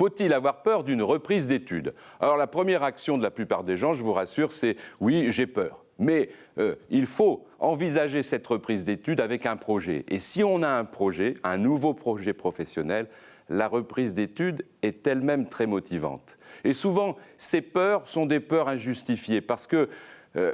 Faut-il avoir peur d'une reprise d'études? Alors la première action de la plupart des gens, je vous rassure, c'est « oui, j'ai peur ». Mais il faut envisager cette reprise d'études avec un projet. Et si on a un projet, un nouveau projet professionnel, la reprise d'études est elle-même très motivante. Et souvent, ces peurs sont des peurs injustifiées parce que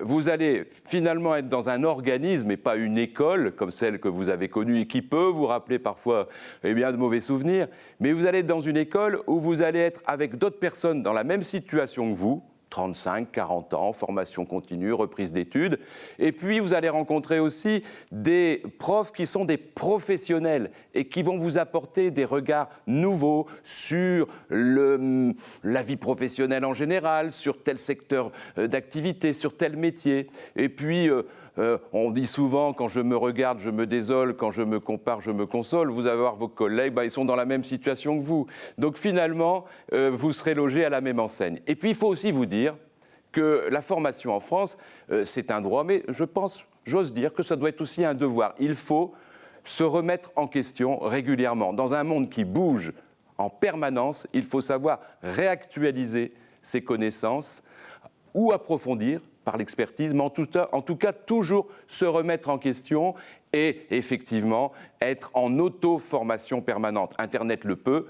vous allez finalement être dans un organisme et pas une école comme celle que vous avez connue et qui peut vous rappeler parfois de mauvais souvenirs, mais vous allez être dans une école où vous allez être avec d'autres personnes dans la même situation que vous, 35, 40 ans, formation continue, reprise d'études. Et puis, vous allez rencontrer aussi des profs qui sont des professionnels et qui vont vous apporter des regards nouveaux sur la vie professionnelle en général, sur tel secteur d'activité, sur tel métier. Et puis, on dit souvent, quand je me regarde, je me désole, quand je me compare, je me console. Vous allez voir vos collègues, ils sont dans la même situation que vous. Donc finalement, vous serez logés à la même enseigne. Et puis il faut aussi vous dire que la formation en France, c'est un droit, mais j'ose dire que ça doit être aussi un devoir. Il faut se remettre en question régulièrement. Dans un monde qui bouge en permanence, il faut savoir réactualiser ses connaissances ou approfondir par l'expertise, mais en tout cas, toujours se remettre en question et effectivement être en auto-formation permanente. Internet le peut.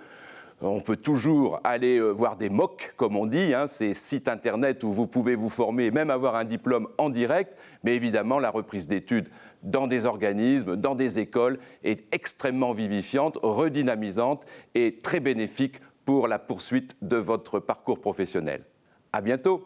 On peut toujours aller voir des MOOC, comme on dit, ces sites Internet où vous pouvez vous former et même avoir un diplôme en direct. Mais évidemment, la reprise d'études dans des organismes, dans des écoles est extrêmement vivifiante, redynamisante et très bénéfique pour la poursuite de votre parcours professionnel. À bientôt.